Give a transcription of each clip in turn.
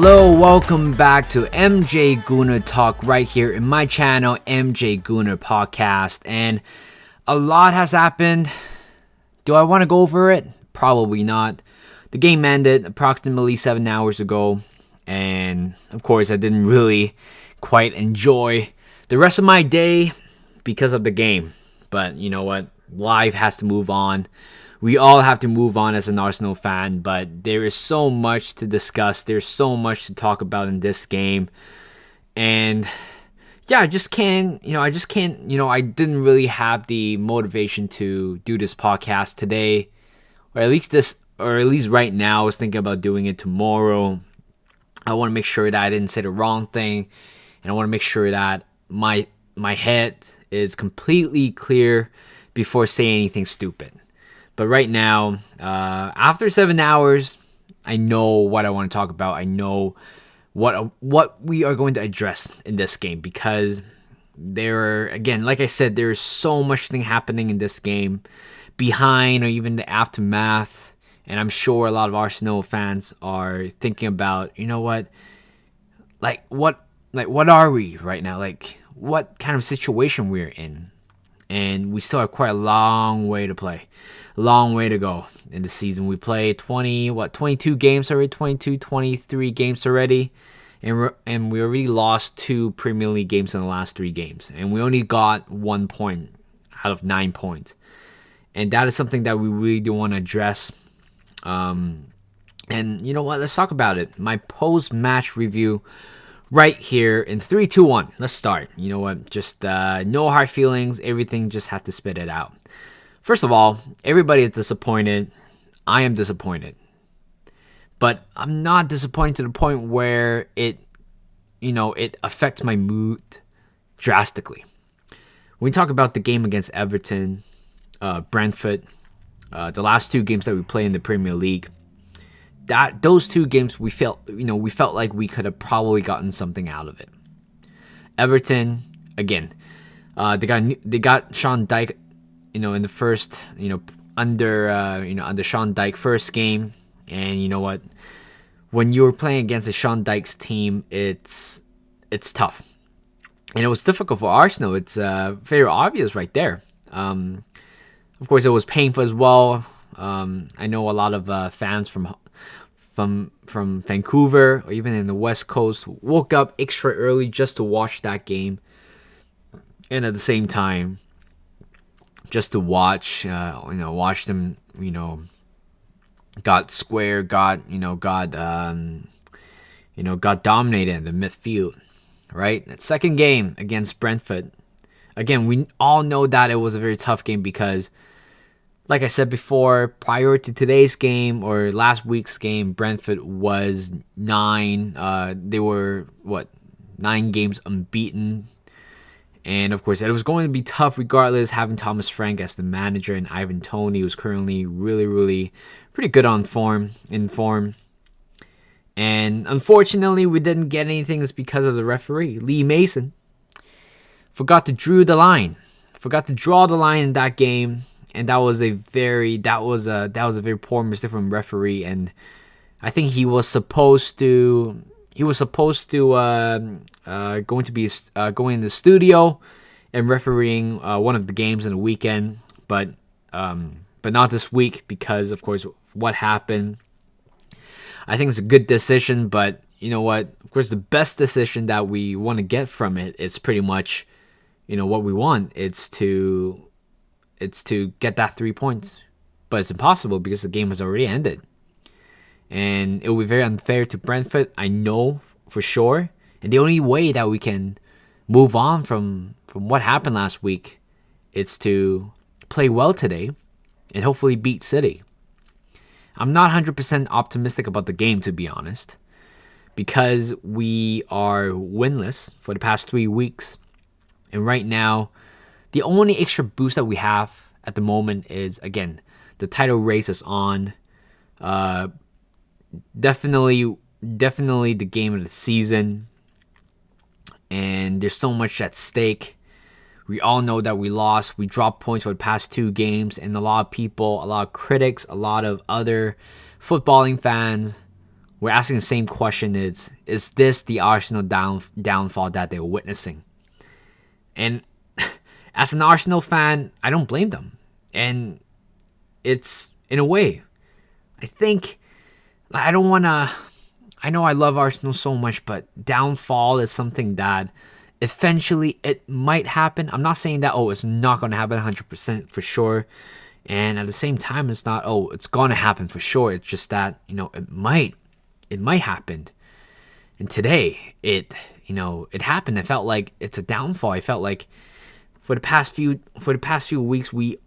Hello, welcome back to MJ Gunner Talk right here in my channel, MJ Gunner Podcast. And a lot has happened. Do I want to go over it? Probably not. The game ended approximately 7 hours ago. And of course, I didn't really quite enjoy the rest of my day because of the game. But you know what? Life has to move on. We all have to move on as an Arsenal fan, but there is so much to discuss. There's so much to talk about in this game. And yeah, I didn't really have the motivation to do this podcast today, or at least right now. I was thinking about doing it tomorrow. I want to make sure that I didn't say the wrong thing, and I want to make sure that my head is completely clear before saying anything stupid. But right now, after 7 hours, I know what I want to talk about. I know what we are going to address in this game, because like I said, there's so much thing happening in this game behind or even the aftermath. And I'm sure a lot of Arsenal fans are thinking about, you know what? What are we right now? Like, what kind of situation we're in? And we still have quite a long way to play. A long way to go in the season. We played 22 games already, 23 games already. And we already lost 2 Premier League games in the last 3 games. And we only got 1 point out of 9 points. And that is something that we really do want to address. And you know what? Let's talk about it. My post-match review right here in 3, 2, 1. Let's start. You know what? Just no hard feelings. Everything, just have to spit it out. First of all, everybody is disappointed. I am disappointed. But I'm not disappointed to the point where it affects my mood drastically. When we talk about the game against Everton, Brentford, the last 2 games that we played in the Premier League, those 2 games we felt like we could have probably gotten something out of it. Everton, again, they got Sean Dyche, in the first, under Sean Dyche first game. And you know what? When you're playing against a Sean Dyche's team, it's tough. And it was difficult for Arsenal. It's very obvious right there. Of course, it was painful as well. I know a lot of fans from Vancouver or even in the West Coast woke up extra early just to watch that game. And at the same time, just to watch them, got dominated in the midfield, right? That second game against Brentford, again, we all know that it was a very tough game because, like I said before, prior to today's game or last week's game, Brentford was 9. They were 9 games unbeaten. And of course, it was going to be tough regardless, having Thomas Frank as the manager and Ivan Toney, who's currently really, really pretty good in form. And unfortunately, we didn't get anything. It's because of the referee, Lee Mason. Forgot to draw the line in that game, and that was a very poor mistake from referee. And I think he was supposed to go in the studio and refereeing one of the games in the weekend, but not this week because, of course, what happened. I think it's a good decision, but you know what? Of course, the best decision that we want to get from it is pretty much, what we want. It's to get that 3 points, but it's impossible because the game has already ended. And it will be very unfair to Brentford, I know for sure. And the only way that we can move on from what happened last week is to play well today and hopefully beat City. I'm not 100% optimistic about the game, to be honest, because we are winless for the past 3 weeks. And right now, the only extra boost that we have at the moment is, again, the title race is on. Definitely the game of the season, and there's so much at stake. We all know that we lost. We dropped points for the past 2 games, and a lot of people, a lot of critics, a lot of other footballing fans we're asking the same question: is this the Arsenal downfall that they're witnessing? And as an Arsenal fan, I don't blame them. And it's, in a way, I think, I don't want to, I know I love Arsenal so much, but downfall is something that eventually it might happen. I'm not saying that, it's not going to happen 100% for sure. And at the same time, it's not, it's going to happen for sure. It's just that, it might happen. And today, it happened. It felt like it's a downfall. I felt like for the past few weeks, we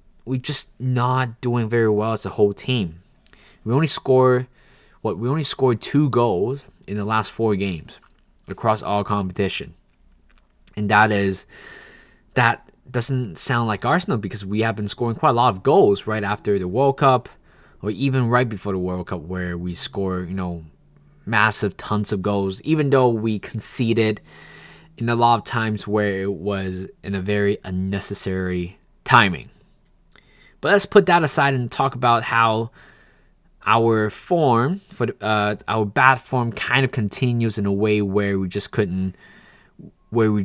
just not doing very well as a whole team. We only scored 2 goals in the last 4 games across all competition. And that doesn't sound like Arsenal, because we have been scoring quite a lot of goals right after the World Cup, or even right before the World Cup, where we score, massive tons of goals, even though we conceded in a lot of times where it was in a very unnecessary timing. But let's put that aside and talk about how our bad form kind of continues in a way where we just couldn't ignore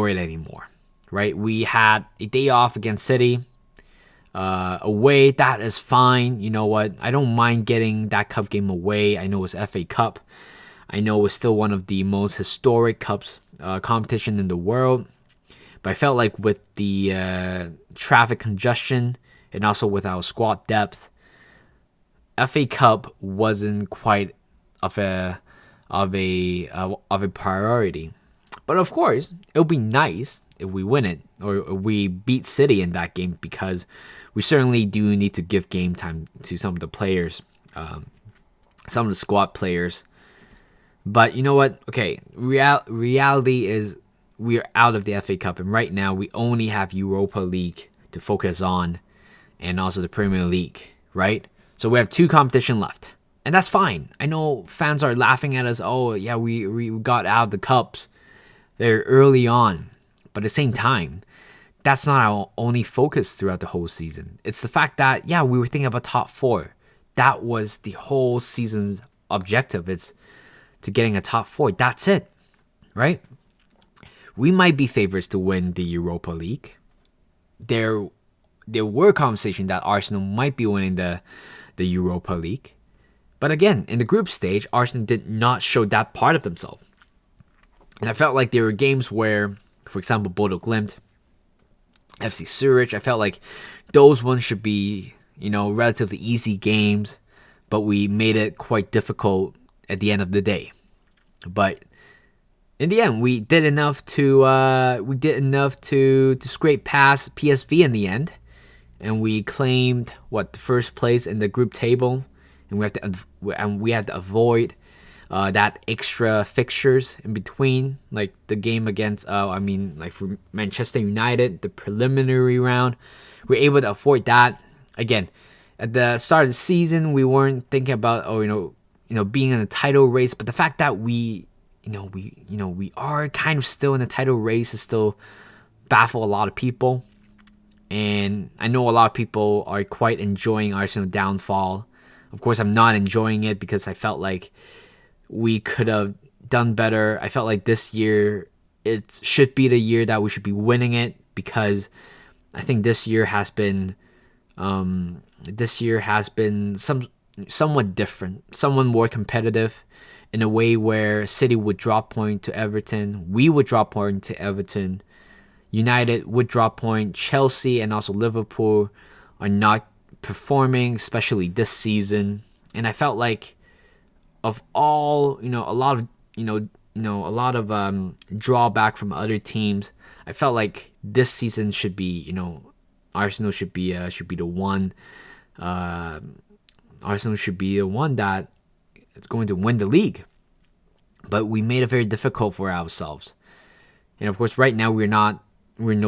it anymore, right? We had a day off against City away. That is fine. You know what? I don't mind getting that cup game away. I know it's FA Cup. I know it's still one of the most historic cups competition in the world. But I felt like with the traffic congestion and also with our squad depth, FA Cup wasn't quite of a priority. But of course, it would be nice if we win it, or we beat City in that game, because we certainly do need to give game time to some of the players, some of the squad players. But you know what? Okay, reality is we are out of the FA Cup, and right now we only have Europa League to focus on, and also the Premier League, right? So we have 2 competition left, and that's fine. I know fans are laughing at us. Oh yeah, we got out of the cups very early on, but at the same time, that's not our only focus throughout the whole season. It's the fact that we were thinking about top 4. That was the whole season's objective. It's to getting a top 4. That's it, right? We might be favorites to win the Europa League. There were conversations that Arsenal might be winning the Europa League. But again, in the group stage, Arsenal did not show that part of themselves. And I felt like there were games where, for example, Bodo Glimt, FC Zurich, I felt like those ones should be, relatively easy games, but we made it quite difficult at the end of the day. But in the end, we did enough to scrape past PSV in the end, and we claimed the first place in the group table, and we have to avoid that extra fixtures in between, like the game against for Manchester United, the preliminary round. We're able to avoid that. Again, at the start of the season, we weren't thinking about being in a title race, but the fact that we are kind of still in a title race is still baffle a lot of people. And I know a lot of people are quite enjoying Arsenal downfall. Of course, I'm not enjoying it, because I felt like we could have done better. I felt like this year, it should be the year that we should be winning it, because I think this year has been somewhat different, somewhat more competitive, in a way where City would drop point to Everton, we would drop point to Everton, United would drop point, Chelsea and also Liverpool are not performing, especially this season. And I felt like of all, a lot of drawback from other teams, I felt like this season should be, Arsenal should be the one. Arsenal should be the one that is going to win the league. But we made it very difficult for ourselves. And of course, right now we're no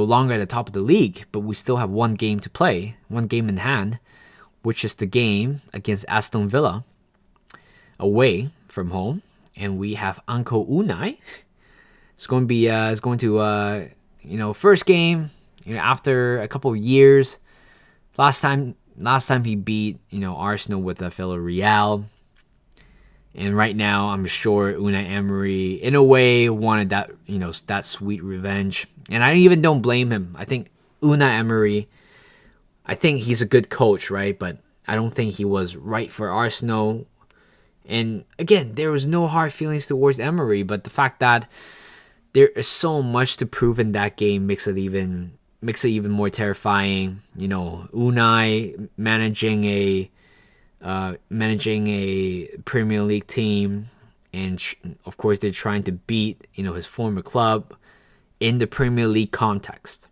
longer at the top of the league, but we still have one game to play, one game in hand, which is the game against Aston Villa away from home. And we have Uncle Unai. It's going to first game, after a couple of years. Last time he beat, Arsenal with Villarreal. And right now, I'm sure Unai Emery, in a way, wanted that, that sweet revenge. And I even don't blame him. I think Unai Emery, I think he's a good coach, right? But I don't think he was right for Arsenal. And again, there was no hard feelings towards Emery, but the fact that there is so much to prove in that game makes it even more terrifying. Unai managing a Premier League team, and of course they're trying to beat his former club in the Premier League context.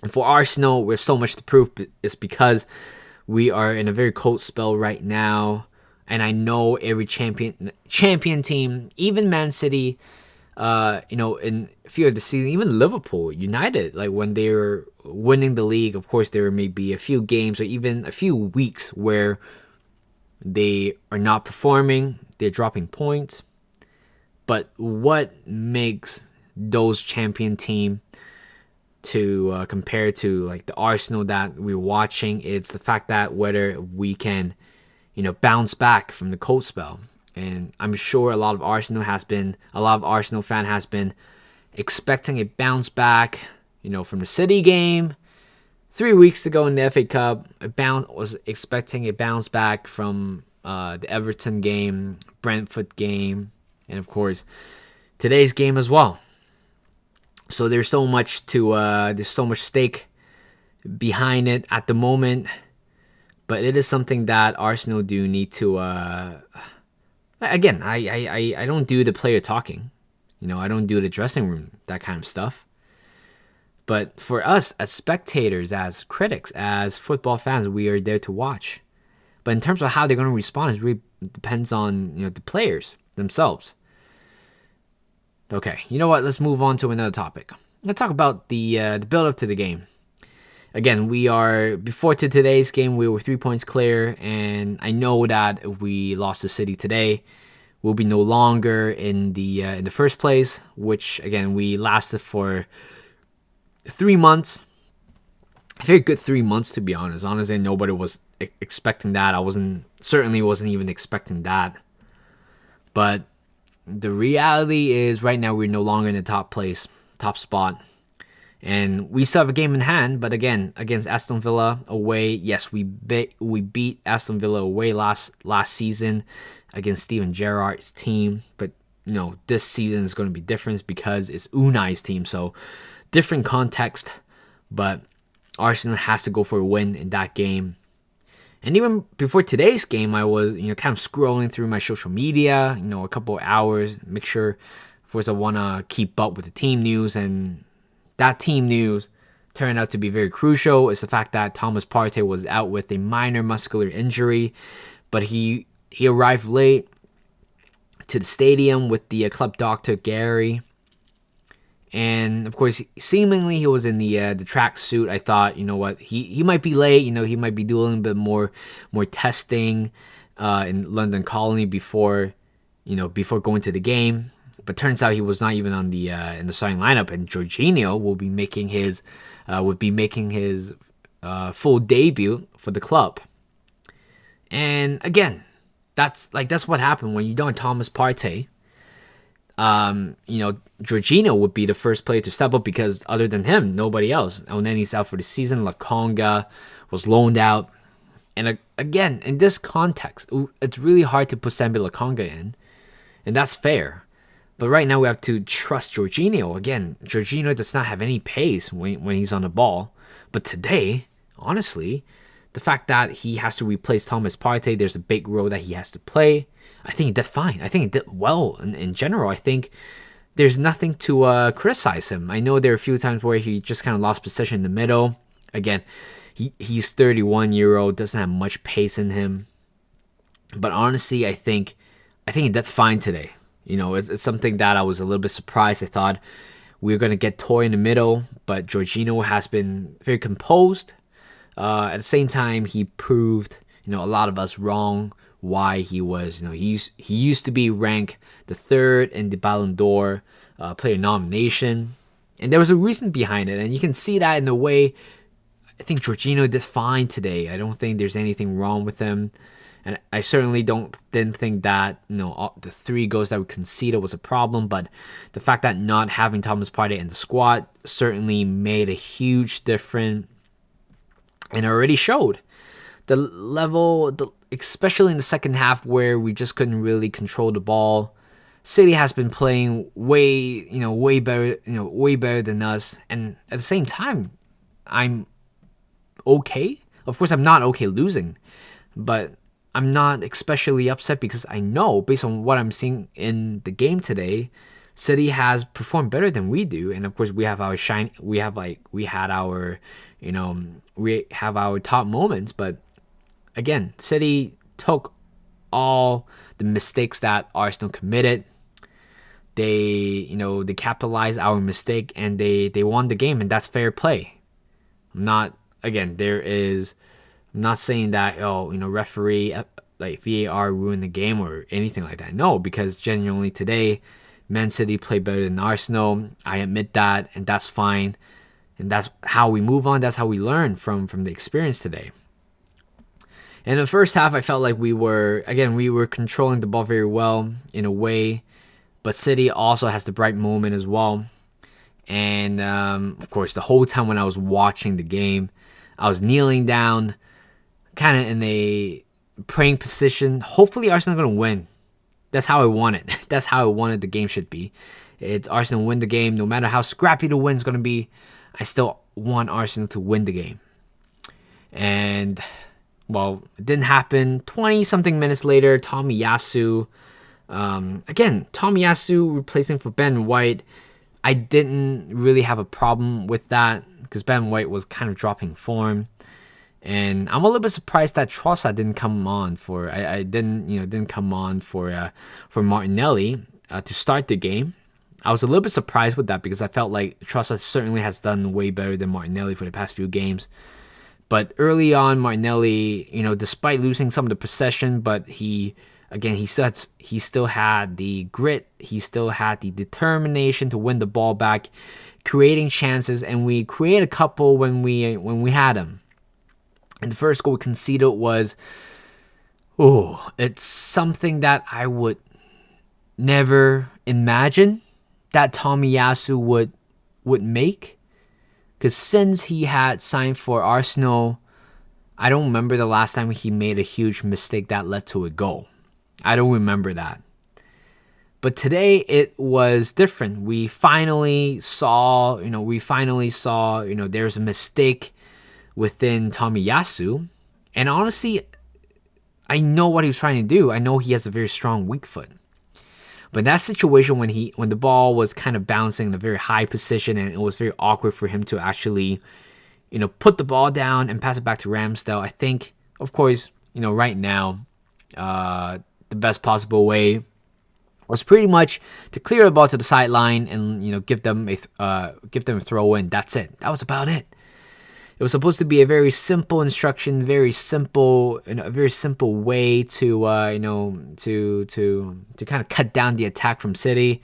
And for Arsenal, we have so much to prove. It's because we are in a very cold spell right now, and I know every champion team, even Man City, in a few of the season, even Liverpool, United, like when they're winning the league, of course there may be a few games or even a few weeks where they are not performing, they're dropping points. But what makes those champion team to compare to like the Arsenal that we're watching? It's the fact that whether we can, bounce back from the cold spell. And I'm sure a lot of Arsenal fan has been expecting a bounce back, from the City game 3 weeks ago in the FA Cup. Was expecting a bounce back from the Everton game, Brentford game, and of course today's game as well. So there's so much stake behind it at the moment, but it is something that Arsenal do need to. Again, I don't do the player talking, I don't do the dressing room, that kind of stuff. But for us as spectators, as critics, as football fans, we are there to watch. But in terms of how they're going to respond, it really depends on the players themselves. Okay, you know what? Let's move on to another topic. Let's talk about the build up to the game. Again, before today's game, we were 3 points clear, and I know that if we lost to City today, we'll be no longer in the first place. Which again, we lasted for 3 months. A very good 3 months, to be honest. Honestly, nobody was expecting that. I certainly wasn't even expecting that. But the reality is, right now we're no longer in the top spot. And we still have a game in hand, but again, against Aston Villa away, yes, we beat Aston Villa away last season against Steven Gerrard's team. But this season is going to be different because it's Unai's team, so different context. But Arsenal has to go for a win in that game. And even before today's game, I was kind of scrolling through my social media, a couple of hours, make sure, of course, I want to keep up with the team news. And that team news turned out to be very crucial. It's the fact that Thomas Partey was out with a minor muscular injury, but he arrived late to the stadium with the club doctor, Gary. And of course, seemingly he was in the track suit. I thought, what, he might be late. He might be doing a bit more testing in London Colony before going to the game. But turns out he was not even on the in the starting lineup, and Jorginho will be making his full debut for the club. And again, that's what happened when you don't Thomas Partey. Jorginho would be the first player to step up because other than him, nobody else. Elneny's out for the season. Lokonga was loaned out. And again, in this context, it's really hard to put Sambi Lokonga in, and that's fair. But right now we have to trust Jorginho. Again, Jorginho does not have any pace when he's on the ball. But today, honestly, the fact that he has to replace Thomas Partey, there's a big role that he has to play. I think he did fine. I think he did well in general. I think there's nothing to criticize him. I know there are a few times where he just kind of lost position in the middle. Again, he's 31-year-old, doesn't have much pace in him. But honestly, I think he did fine today. It's something that I was a little bit surprised. I thought we were going to get Toy in the middle, but Jorginho has been very composed. At the same time, he proved, a lot of us wrong. Why he was, he used to be ranked the third in the Ballon d'Or player nomination, and there was a reason behind it, and you can see that in a way. I think Jorginho did fine today. I don't think there's anything wrong with him. And I certainly didn't think that the 3 goals that we conceded was a problem, but the fact that not having Thomas Partey in the squad certainly made a huge difference, and already showed the level, especially in the second half where we just couldn't really control the ball. City has been playing way better than us, and at the same time, I'm okay. Of course, I'm not okay losing, but I'm not especially upset because I know, based on what I'm seeing in the game today, City has performed better than we do. And of course, we have our we have our top moments. But again, City took all the mistakes that Arsenal committed. They capitalized our mistake and they won the game, and that's fair play. I'm not saying that referee like VAR ruined the game or anything like that. No, because genuinely today, Man City played better than Arsenal. I admit that, and that's fine. And that's how we move on. That's how we learn from the experience today. In the first half, I felt like we were controlling the ball very well in a way, but City also has the bright moment as well. And of course, the whole time when I was watching the game, I was kneeling down, kind of in a praying position. Hopefully, Arsenal are going to win. That's how I want it. That's how I wanted the game should be. It's Arsenal win the game. No matter how scrappy the win's going to be, I still want Arsenal to win the game. And, well, it didn't happen. 20-something minutes later, Tomiyasu. Tomiyasu replacing for Ben White. I didn't really have a problem with that because Ben White was kind of dropping form. And I'm a little bit surprised that Trossard didn't come on for Martinelli to start the game. I was a little bit surprised with that because I felt like Trossard certainly has done way better than Martinelli for the past few games. But early on, Martinelli, despite losing some of the possession, but he still had the grit, he still had the determination to win the ball back, creating chances, and we created a couple when we had them. And the first goal we conceded was, it's something that I would never imagine that Tomiyasu would make. Because since he had signed for Arsenal, I don't remember the last time he made a huge mistake that led to a goal. I don't remember that. But today it was different. We finally saw there's a mistake within Tomiyasu. And honestly, I know what he was trying to do. I know he has a very strong weak foot. But in that situation when the ball was kind of bouncing in a very high position and it was very awkward for him to actually, put the ball down and pass it back to Ramsdale, I think, of course, right now, the best possible way was pretty much to clear the ball to the sideline and give them a throw in. That's it. That was about it. It was supposed to be a very simple instruction, a very simple way to kind of cut down the attack from City.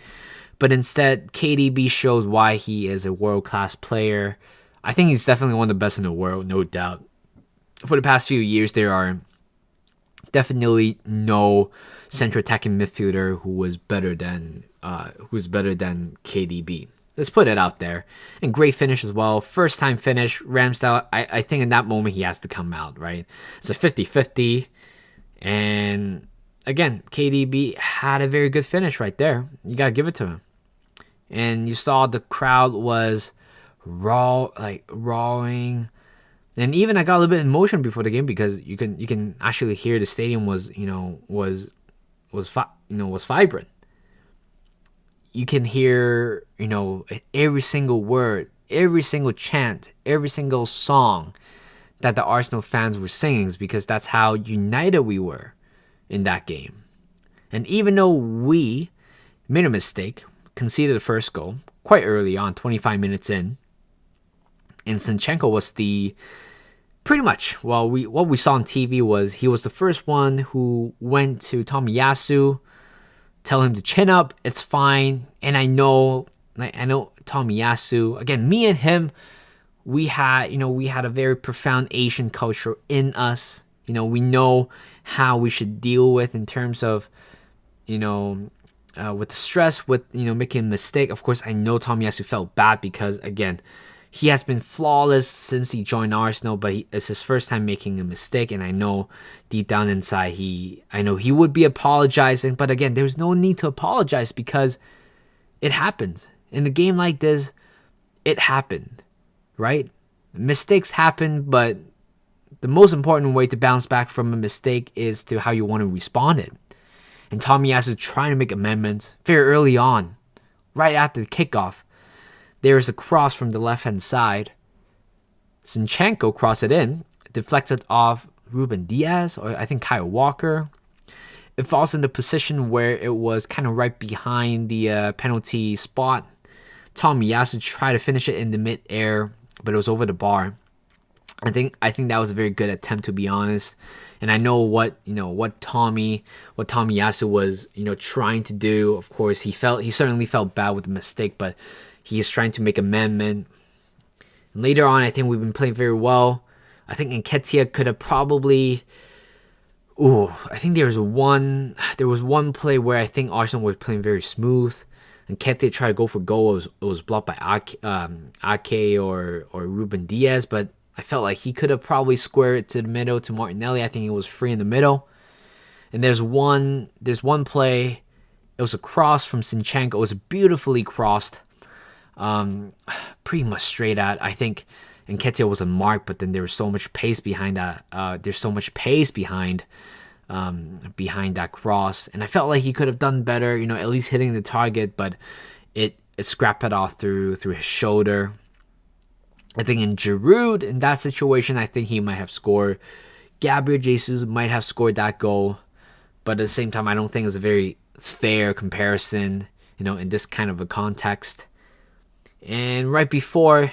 But instead, KDB shows why he is a world-class player. I think he's definitely one of the best in the world, no doubt. For the past few years, there are definitely no central attacking midfielder who was better than KDB. Let's put it out there. And great finish as well. First time finish. Ramsdale, I think in that moment he has to come out, right? It's a 50-50. And again, KDB had a very good finish right there. You got to give it to him. And you saw the crowd was roaring. And even I got a little bit emotional before the game because you can actually hear the stadium was vibrant. You can hear, every single word, every single chant, every single song that the Arsenal fans were singing because that's how united we were in that game. And even though we made a mistake, conceded the first goal quite early on, 25 minutes in, and Zinchenko was what we saw on TV was he was the first one who went to Tomiyasu, tell him to chin up, it's fine. And I know Tomiyasu, again, me and him, we had a very profound Asian culture in us. We know how we should deal with in terms of, with the stress, with, making a mistake. Of course, I know Tomiyasu felt bad because, again, he has been flawless since he joined Arsenal, but it's his first time making a mistake, and I know deep down inside I know he would be apologizing, but again, there's no need to apologize because it happens. In a game like this, it happened, right? Mistakes happen, but the most important way to bounce back from a mistake is to how you want to respond it. And Tomiyasu trying to make amendments very early on, right after the kickoff. There is a cross from the left-hand side. Zinchenko crossed it in, deflected off Ruben Diaz, or I think Kyle Walker. It falls in the position where it was kind of right behind the penalty spot. Tomiyasu tried to finish it in the mid-air, but it was over the bar. I think that was a very good attempt, to be honest. And I know what Tomiyasu was, trying to do. Of course, he certainly felt bad with the mistake, but he is trying to make amendment. And later on, I think we've been playing very well. I think Nketiah could have probably. I think there was one play where I think Arsenal was playing very smooth. Nketiah tried to go for goal. It was blocked by Ake or Ruben Diaz, but I felt like he could have probably squared it to the middle to Martinelli. I think he was free in the middle. And there's one play. It was a cross from Zinchenko. It was beautifully crossed. Pretty much straight at. I think Nketiah was a mark, but then there was so much pace behind that. There's so much pace behind that cross, and I felt like he could have done better. At least hitting the target, but it scrapped it off through his shoulder. I think in Giroud, in that situation, I think he might have scored. Gabriel Jesus might have scored that goal, but at the same time, I don't think it's a very fair comparison. In this kind of a context. And right before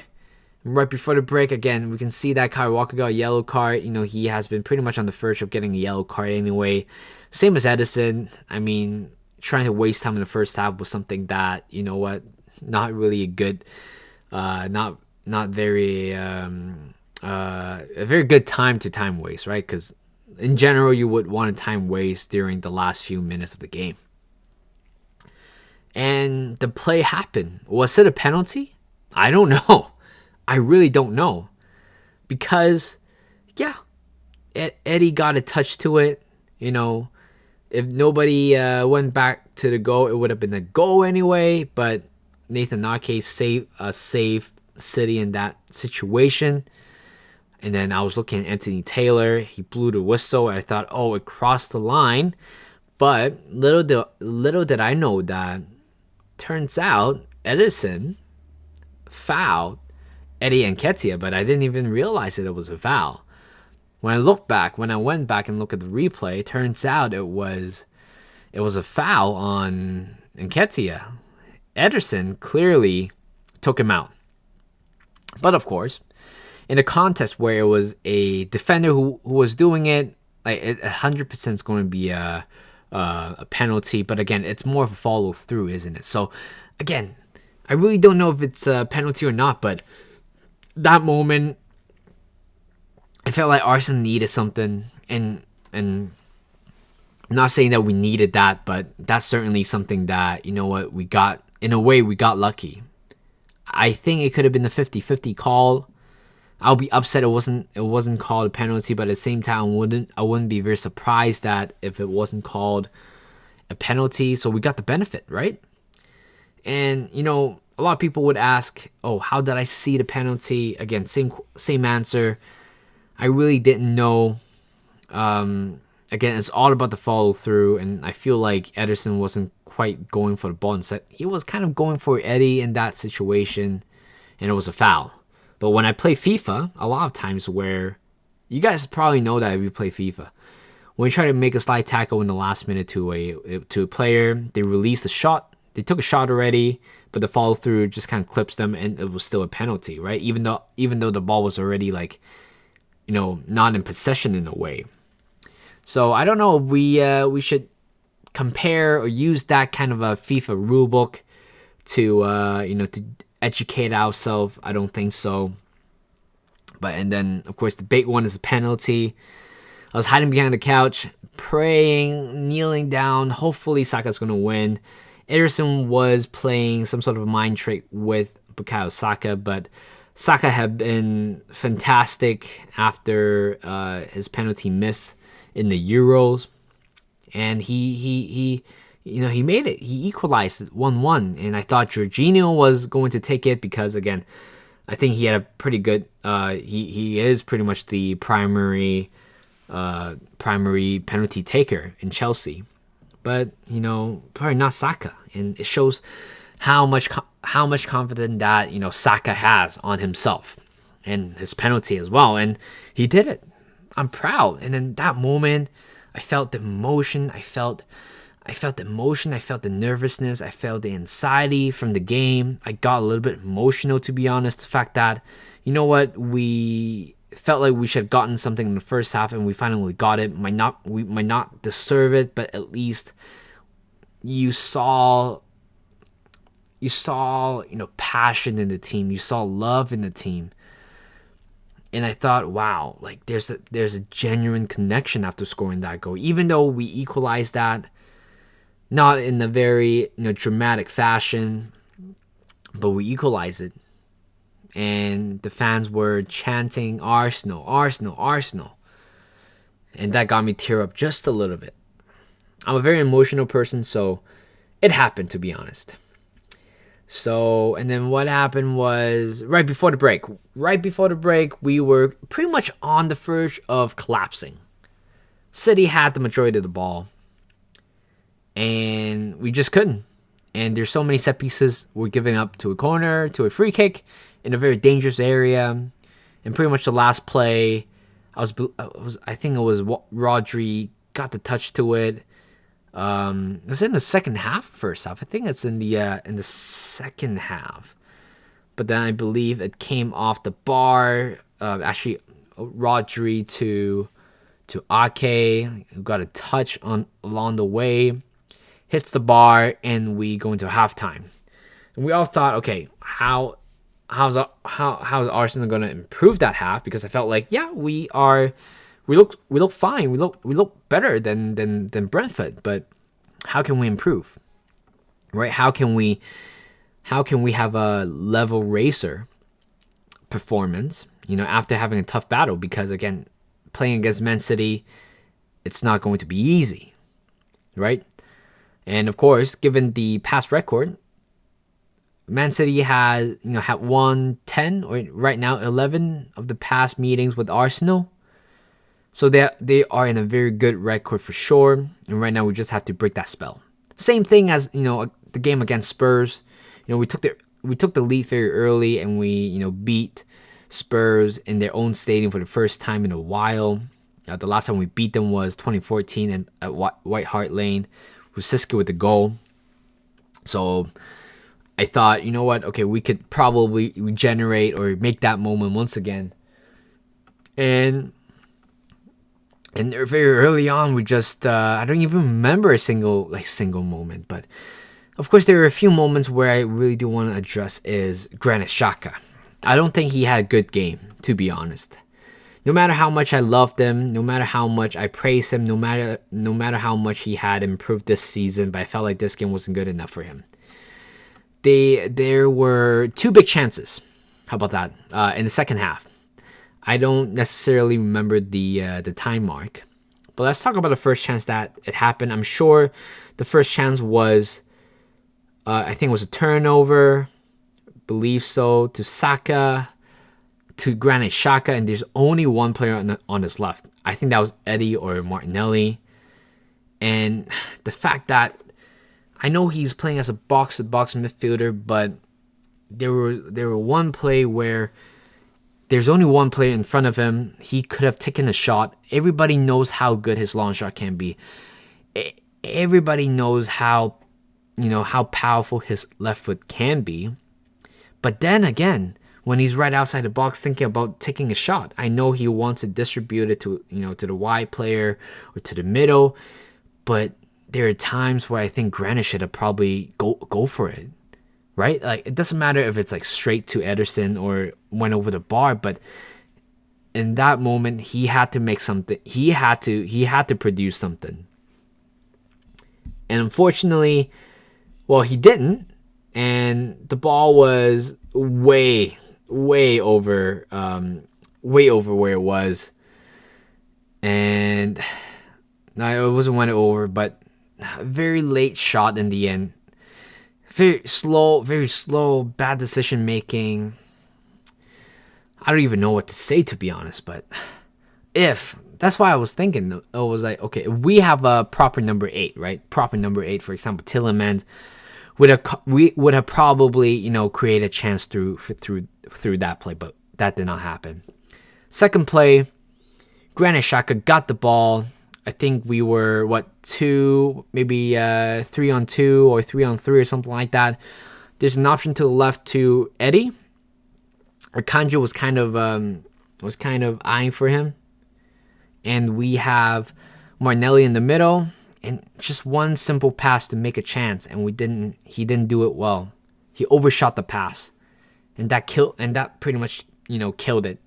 the break, again, we can see that Kyle Walker got a yellow card. He has been pretty much on the verge of getting a yellow card anyway. Same as Ederson. I mean, trying to waste time in the first half was something that, not really a good, not very, a very good time waste, right? Because in general, you would want to time waste during the last few minutes of the game. And the play happened. Was it a penalty? I don't know. I really don't know. Because, Eddie got a touch to it. If nobody went back to the goal, it would have been a goal anyway. But Nathan Ake saved City in that situation. And then I was looking at Anthony Taylor. He blew the whistle. And I thought, it crossed the line. But little did I know that turns out Ederson fouled Eddie Nketiah, but I didn't even realize that it was a foul. When I went back and looked at the replay, it turns out it was a foul on Nketiah. Ederson clearly took him out. But of course, in a contest where it was a defender who was doing it, like 100% is going to be a penalty. But again, it's more of a follow through, isn't it? So again, I really don't know if it's a penalty or not, but that moment, I felt like Arsenal needed something, and I'm not saying that we needed that, but that's certainly something that, we got, in a way, we got lucky. I think it could have been a 50-50 call. I'll be upset it wasn't called a penalty, but at the same time, I wouldn't be very surprised that if it wasn't called a penalty. So we got the benefit, right? And a lot of people would ask, how did I see the penalty? Again, same answer. I really didn't know. Again, it's all about the follow through, and I feel like Ederson wasn't quite going for the ball. Instead, he was kind of going for Eddie in that situation, and it was a foul. But when I play FIFA, a lot of times where you guys probably know that if you play FIFA, when you try to make a slide tackle in the last minute to a player, they release the shot. They took a shot already, but the follow through just kind of clips them, and it was still a penalty, right? Even though the ball was already not in possession in a way. So I don't know if we should compare or use that kind of a FIFA rulebook to educate ourselves. I don't think so. And then of course the big one is a penalty. I was hiding behind the couch, praying, kneeling down. Hopefully Saka's going to win. Ederson was playing some sort of mind trick with Bukayo Saka, but Saka had been fantastic after his penalty miss in the Euros, and he made it. He equalized it 1-1, and I thought Jorginho was going to take it because, again, I think he had a pretty good. He is pretty much the primary penalty taker in Chelsea, but probably not Saka, and it shows how much confidence that Saka has on himself and his penalty as well, and he did it. I'm proud, and in that moment, I felt the emotion. I felt the nervousness. I felt the anxiety from the game. I got a little bit emotional, to be honest. The fact that, we felt like we should have gotten something in the first half, and we finally got it. We might not deserve it, but at least you saw passion in the team. You saw love in the team. And I thought, wow, like there's a genuine connection after scoring that goal. Even though we equalized that, not in a very dramatic fashion, but we equalized it. And the fans were chanting Arsenal, Arsenal, Arsenal. And that got me tear up just a little bit. I'm a very emotional person, so it happened, to be honest. So, and then what happened was right before the break, we were pretty much on the verge of collapsing. City had the majority of the ball, and we just couldn't. And there's so many set pieces we're giving up to a corner, to a free kick in a very dangerous area. And pretty much the last play, I think it was Rodri got the touch to it. It was in the second half, first half. I think it's in the second half. But then I believe it came off the bar. Actually, Rodri to Ake, who got a touch along the way, hits the bar, and we go into halftime. And we all thought, okay, how's Arsenal going to improve that half? Because I felt like, yeah, we look fine. We look better than Brentford, but how can we improve? Right? How can we have a level racer performance, after having a tough battle? Because again, playing against Man City, it's not going to be easy, right? And of course, given the past record, Man City had won 10 or right now 11 of the past meetings with Arsenal. So they are in a very good record for sure. And right now we just have to break that spell. Same thing as the game against Spurs. We took the lead very early, and we beat Spurs in their own stadium for the first time in a while. The last time we beat them was 2014 at White Hart Lane with Siska with the goal. So I thought, okay, we could probably regenerate or make that moment once again. And very early on, we just, I don't even remember a single moment. But, of course, there are a few moments where I really do want to address is Granit Xhaka. I don't think he had a good game, to be honest. No matter how much I loved him, no matter how much I praised him, no matter how much he had improved this season, but I felt like this game wasn't good enough for him. There were two big chances. How about that? In the second half. I don't necessarily remember the time mark, but let's talk about the first chance that it happened. I'm sure the first chance was, I think it was a turnover, believe so, to Saka, to Granit Xhaka, and there's only one player on his left. I think that was Eddie or Martinelli, and the fact that I know he's playing as a box-to-box midfielder, but there were one play where there's only one player in front of him. He could have taken a shot. Everybody knows how good his long shot can be. Everybody knows how powerful his left foot can be. But then again, when he's right outside the box thinking about taking a shot, I know he wants to distribute it to the wide player or to the middle, but there are times where I think Granit should have probably go for it. Right? Like, it doesn't matter if it's like straight to Ederson or went over the bar, but in that moment, he had to make something. He had to produce something. And unfortunately, well, he didn't. And the ball was way over where it was. And no, it wasn't when it over, but a very late shot in the end. Very slow, bad decision making. I don't even know what to say, to be honest, but that's why I was thinking, it was like, okay, if we have a proper number 8, right? Proper number 8, for example, Tielemans, we would have probably, created a chance through that play, but that did not happen. Second play, Granit Xhaka got the ball. I think we were, 3-on-2 or 3-on-3 or something like that. There's an option to the left to Eddie. Akanji was kind of eyeing for him. And we have Martinelli in the middle. And just one simple pass to make a chance. And he didn't do it well. He overshot the pass. And that pretty much, killed it.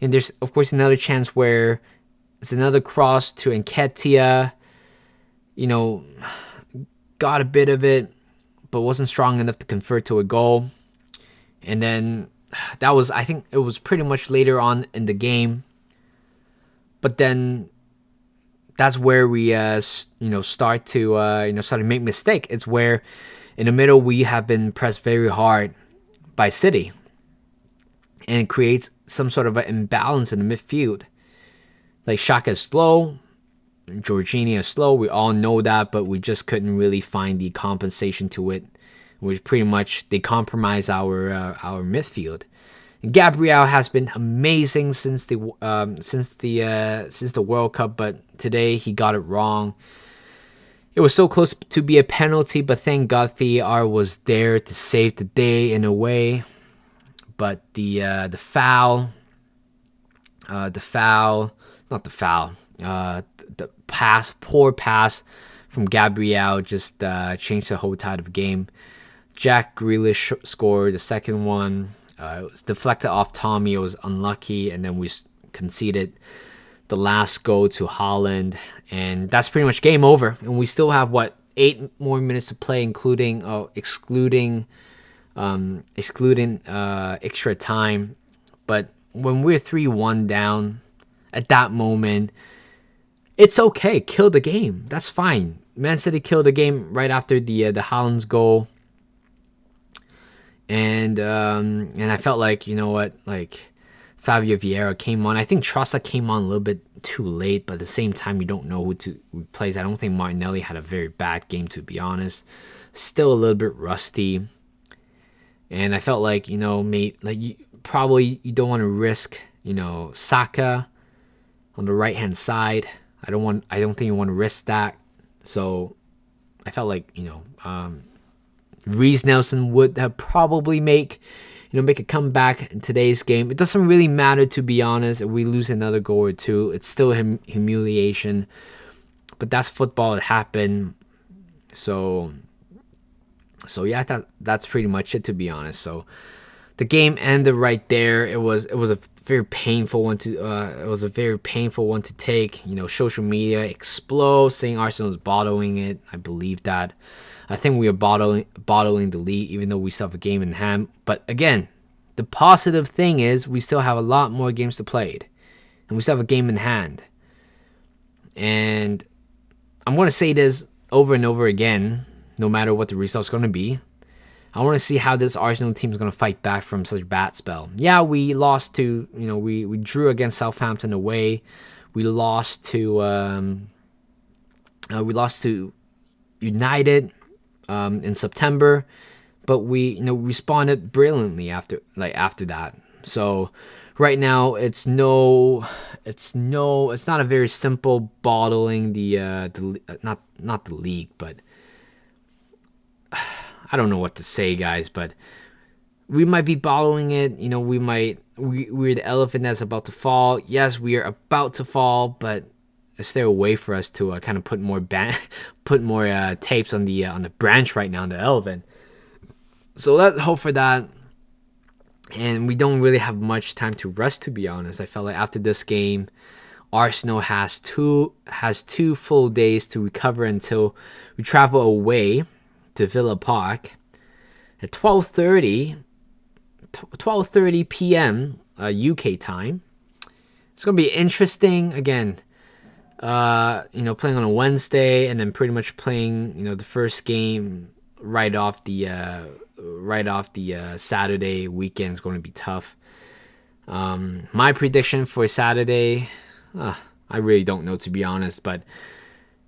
And there's, of course, another chance where it's another cross to Nketiah. Got a bit of it, but wasn't strong enough to convert to a goal. And then I think it was pretty much later on in the game. But then that's where we, start to make mistake. It's where in the middle we have been pressed very hard by City. And it creates some sort of an imbalance in the midfield. Like Xhaka is slow, Jorginho is slow. We all know that, but we just couldn't really find the compensation to it, which pretty much they compromise our midfield. And Gabriel has been amazing since the World Cup, but today he got it wrong. It was so close to be a penalty, but thank God VAR was there to save the day in a way. But the poor pass from Gabriel just changed the whole tide of the game. Jack Grealish scored the second one. It was deflected off Tommy. It was unlucky, and then we conceded the last goal to Haaland, and that's pretty much game over. And we still have 8 more minutes to play, excluding extra time. But when we're 3-1 down, at that moment, it's okay. Kill the game. That's fine. Man City killed the game right after the Haaland's goal. And I felt like, Fabio Vieira came on. I think Trossard came on a little bit too late, but at the same time, you don't know who plays. I don't think Martinelli had a very bad game, to be honest. Still a little bit rusty. And I felt like, you don't want to risk, Saka on the right-hand side. I don't think you want to risk that. So I felt like, Reiss Nelson would have probably make a comeback in today's game. It doesn't really matter, to be honest. If we lose another goal or two, it's still humiliation. But that's football. It happened. So yeah, that's pretty much it, to be honest. So the game ended right there. It was a very painful one to take. Social media explodes saying Arsenal is bottling it. I believe that. I think we are bottling the lead, even though we still have a game in hand. But again, the positive thing is we still have a lot more games to play, and we still have a game in hand. And I'm going to say this over and over again, no matter what the result's going to be. I want to see how this Arsenal team is going to fight back from such a bad spell. Yeah, we lost to, we drew against Southampton away. We lost to United in September, but we responded brilliantly after that. So right now it's not a very simple bottling not the league, but I don't know what to say, guys, but we might be bottling it. We're the elephant that's about to fall. Yes, we are about to fall, but is there a way for us to kind of put more tapes on the branch right now, on the elephant? So let's hope for that. And we don't really have much time to rest, to be honest. I felt like after this game, Arsenal has two full days to recover until we travel away to Villa Park at 12:30 p.m. UK time. It's gonna be interesting. Again, playing on a Wednesday and then pretty much playing, the first game right off the Saturday weekend is going to be tough. My prediction for Saturday, I really don't know, to be honest, but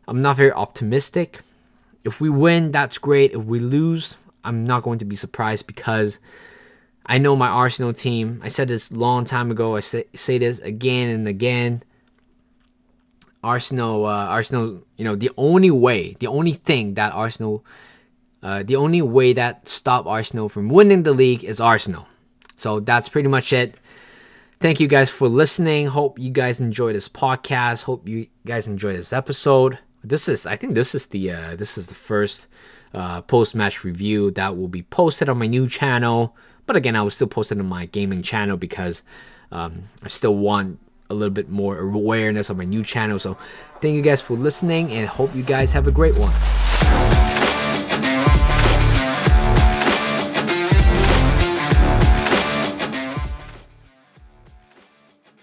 I'm not very optimistic. If we win, that's great. If we lose, I'm not going to be surprised because I know my Arsenal team. I said this a long time ago. I say this again and again. Arsenal, the only way that stop Arsenal from winning the league is Arsenal. So that's pretty much it. Thank you guys for listening. Hope you guys enjoy this podcast. Hope you guys enjoy this episode. I think this is the first post-match review that will be posted on my new channel. But again, I will still post it on my gaming channel because I still want a little bit more awareness on my new channel. So thank you guys for listening and hope you guys have a great one.